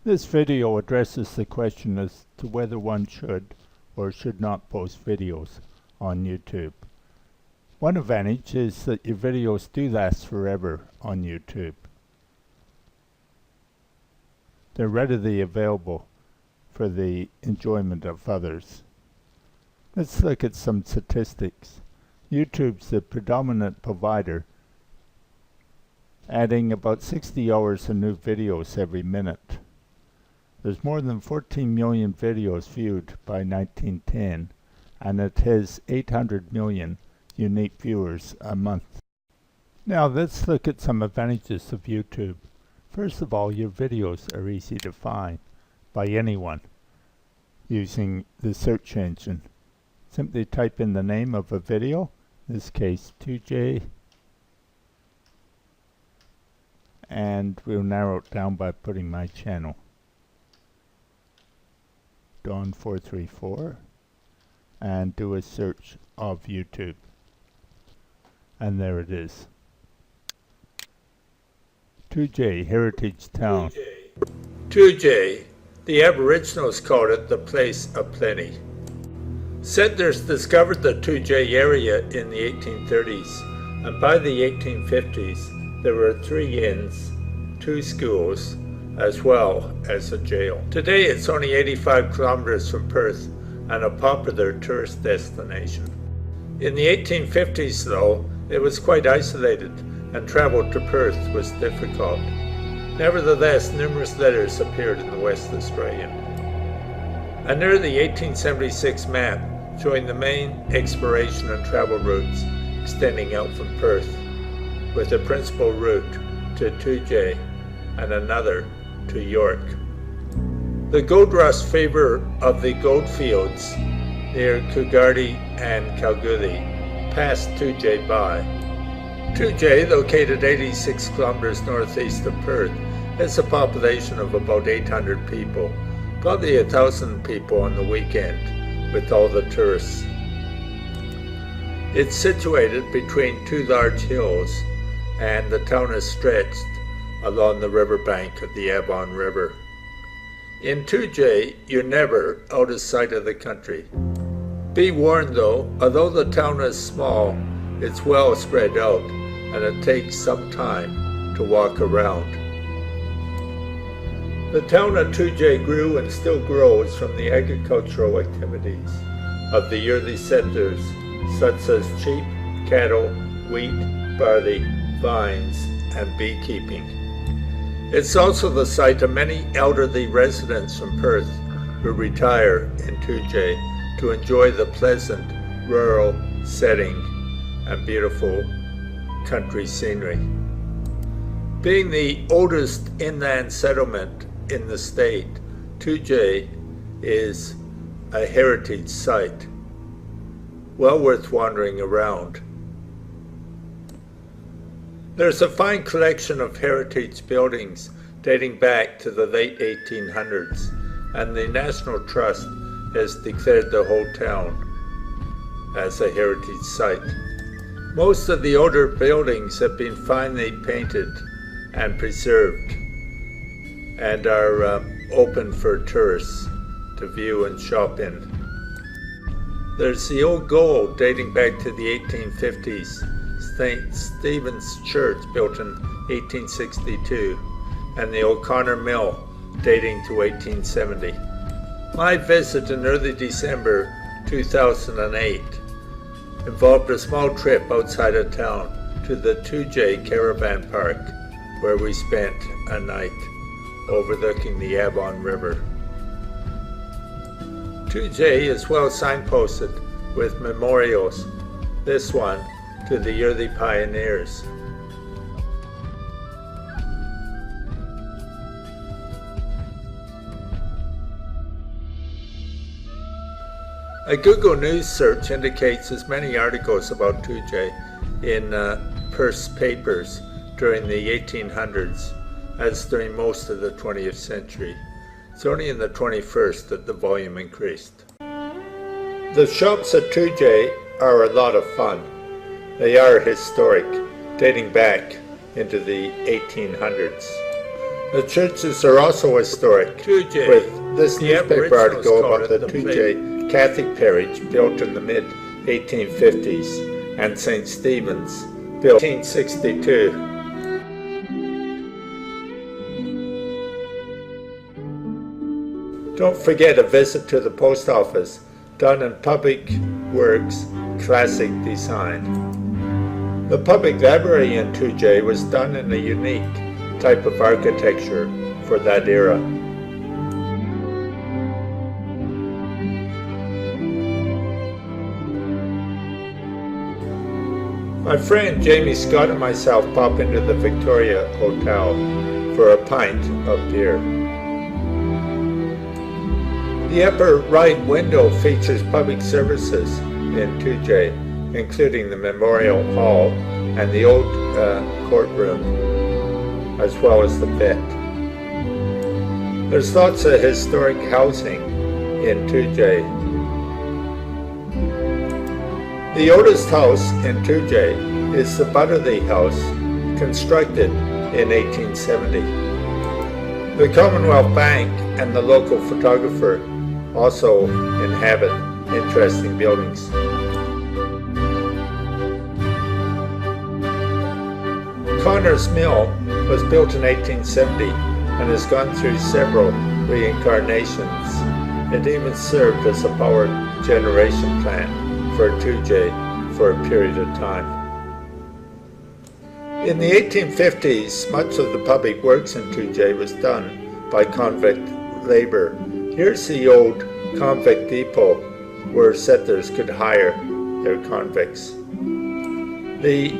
This video addresses the question as to whether one should or should not post videos on YouTube. One advantage is that your videos do last forever on YouTube. They're readily available for the enjoyment of others. Let's look at some statistics. YouTube's the predominant provider, adding about 60 hours of new videos every minute. There's more than 14 million videos viewed by 1910, and it has 800 million unique viewers a month. Now let's look at some advantages of YouTube. First of all, your videos are easy to find by anyone using the search engine. Simply type in the name of a video, in this case 2J, and we'll narrow it down by putting my channel, Dawn434, and do a search of YouTube. And there it is. 2J, Heritage Town. 2J, the Aboriginals called it the place of plenty. Settlers discovered the 2J area in the 1830s, and by the 1850s there were 3 inns, 2 schools, as well as a jail. Today it's only 85 kilometers from Perth and a popular tourist destination. In the 1850s though, it was quite isolated and travel to Perth was difficult. Nevertheless, numerous letters appeared in the West Australian. And near the 1876 map showing the main exploration and travel routes extending out from Perth, with a principal route to 2J and another to York. The gold rush fever of the goldfields near Coogardie and Kalgoorlie passed 2J by. 2J, located 86 kilometers northeast of Perth, has a population of about 800 people, probably 1,000 people on the weekend with all the tourists. It's situated between 2 large hills, and the town is stretched along the riverbank of the Avon River. In 2J, you're never out of sight of the country. Be warned though, although the town is small, it's well spread out, and it takes some time to walk around. The town of 2J grew and still grows from the agricultural activities of the early settlers, such as sheep, cattle, wheat, barley, vines, and beekeeping. It's also the site of many elderly residents from Perth who retire in 2J to enjoy the pleasant rural setting and beautiful country scenery. Being the oldest inland settlement in the state, 2J is a heritage site, well worth wandering around. There's a fine collection of heritage buildings dating back to the late 1800s, and the National Trust has declared the whole town as a heritage site. Most of the older buildings have been finely painted and preserved and are open for tourists to view and shop in. There's the old gold dating back to the 1850s, St. Stephen's Church built in 1862, and the O'Connor Mill dating to 1870. My visit in early December 2008 involved a small trip outside of town to the 2J Caravan Park, where we spent a night overlooking the Avon River. 2J is well signposted with memorials, this one to the early pioneers. A Google News search indicates as many articles about 2J in Perth's papers during the 1800s as during most of the 20th century. It's only in the 21st that the volume increased. The shops at 2J are a lot of fun. They are historic, dating back into the 1800s. The churches are also historic, 2J, with this newspaper article about the 2J Catholic parish built in the mid-1850s and St. Stephen's, built in 1862. Don't forget a visit to the post office, done in Public Works classic design. The public library in 2J was done in a unique type of architecture for that era. My friend Jamie Scott and myself pop into the Victoria Hotel for a pint of beer. The upper right window features public services in 2J, including the Memorial Hall and the old courtroom, as well as the vet. There's lots of historic housing in 2J. The oldest house in 2J is the Butterley House, constructed in 1870. The Commonwealth Bank and the local photographer also inhabit interesting buildings. Connor's Mill was built in 1870 and has gone through several reincarnations. It even served as a power generation plant for 2J for a period of time. In the 1850s, much of the public works in 2J was done by convict labor. Here's the old convict depot where settlers could hire their convicts. The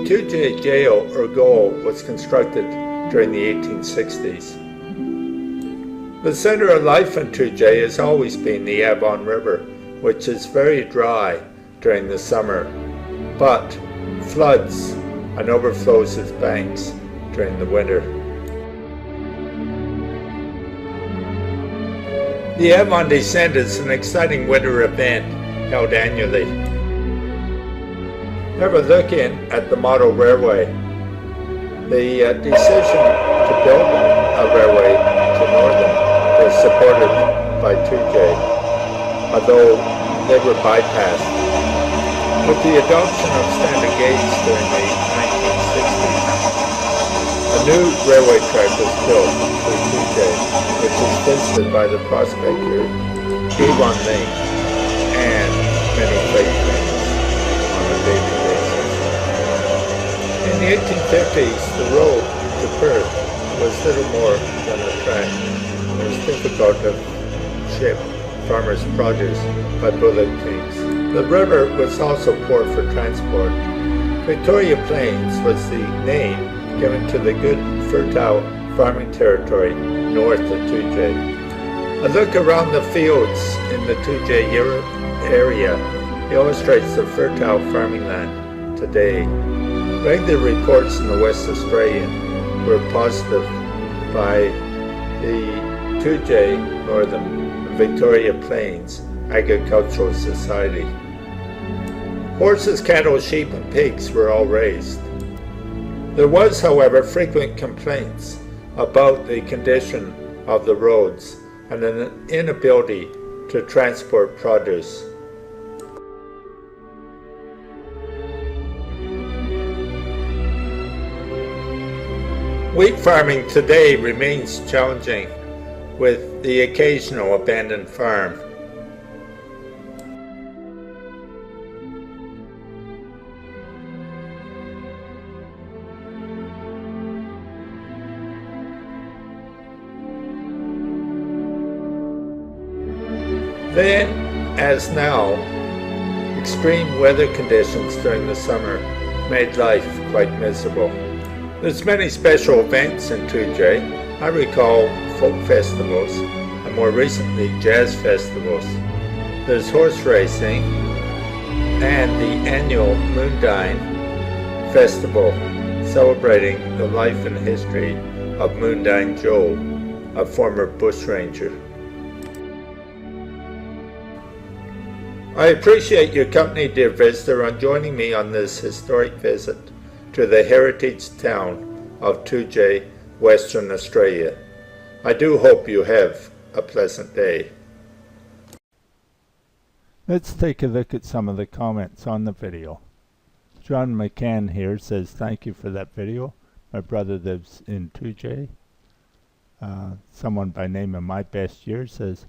2J jail or gaol was constructed during the 1860s. The center of life in 2J has always been the Avon River, which is very dry during the summer, but floods and overflows its banks during the winter. The Avon Descent is an exciting winter event held annually. Have a look in at the model railway. The decision to build a railway to Northern was supported by 2J, although they were bypassed. With the adoption of standard gauge during the 1960s, a new railway track was built through 2J, which is visited by the prospector Avon Lane and many freight trains on a daily basis. In the 1850s, the road to Perth was little more than a track. It was difficult to ship farmers' produce by bullock teams. The river was also poor for transport. Victoria Plains was the name given to the good, fertile farming territory north of 2J. A look around the fields in the 2J area illustrates the fertile farming land today. Regular reports in the West Australian were positive by the 2J Northern Victoria Plains Agricultural Society. Horses, cattle, sheep, and pigs were all raised. There was, however, frequent complaints about the condition of the roads and an inability to transport produce. Wheat farming today remains challenging, with the occasional abandoned farm. Then, as now, extreme weather conditions during the summer made life quite miserable. There's many special events in 2J. I recall folk festivals and more recently jazz festivals. There's horse racing and the annual Moondyne Festival, celebrating the life and history of Moondyne Joe, a former bushranger. I appreciate your company, dear visitor, on joining me on this historic visit to the heritage town of 2J, Western Australia. I do hope you have a pleasant day. Let's take a look at some of the comments on the video. John McCann here says, thank you for that video. My brother lives in 2J. Someone by name of My Best Year says,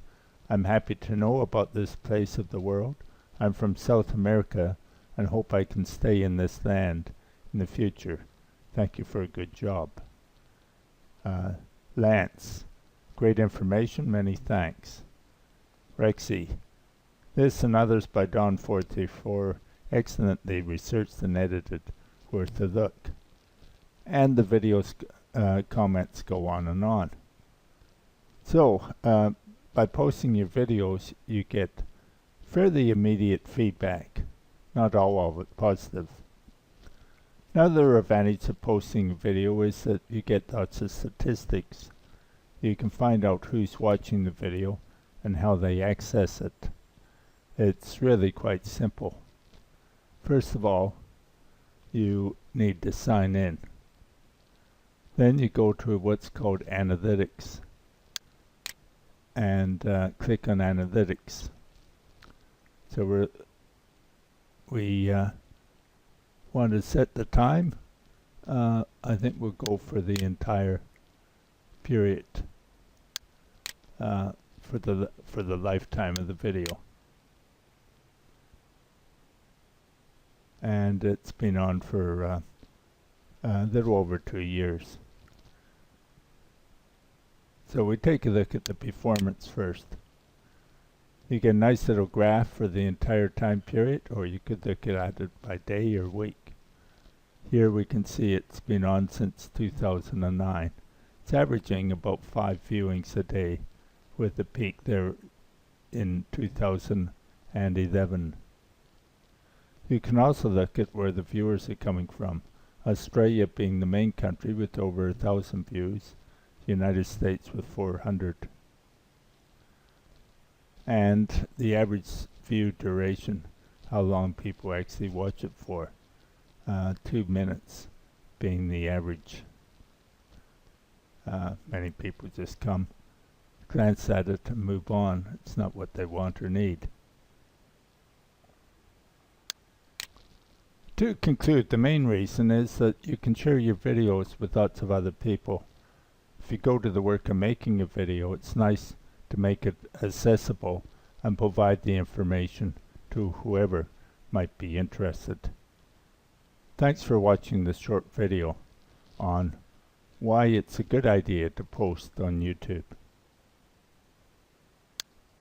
I'm happy to know about this place of the world. I'm from South America and hope I can stay in this land in the future. Thank you for a good job. Lance, great information, many thanks. Rexy, this and others by Don 44, excellently researched and edited, worth a look. And the video's comments go on and on. So, by posting your videos, you get fairly immediate feedback, not all of it positive. Another advantage of posting a video is that you get lots of statistics. You can find out who's watching the video and how they access it. It's really quite simple. First of all, you need to sign in. Then you go to what's called Analytics and click on Analytics. So we want to set the time. I think we'll go for the entire period for the lifetime of the video. And it's been on for a little over 2 years. So we take a look at the performance first. You get a nice little graph for the entire time period, or you could look at it by day or week. Here we can see it's been on since 2009. It's averaging about 5 viewings a day, with a peak there in 2011. You can also look at where the viewers are coming from. Australia being the main country with over 1,000 views, United States with 400. And the average view duration, how long people actually watch it for. 2 minutes being the average. Many people just come, glance at it and move on. It's not what they want or need. To conclude, the main reason is that you can share your videos with lots of other people. If you go to the work of making a video, it's nice to make it accessible and provide the information to whoever might be interested. Thanks for watching this short video on why it's a good idea to post on YouTube.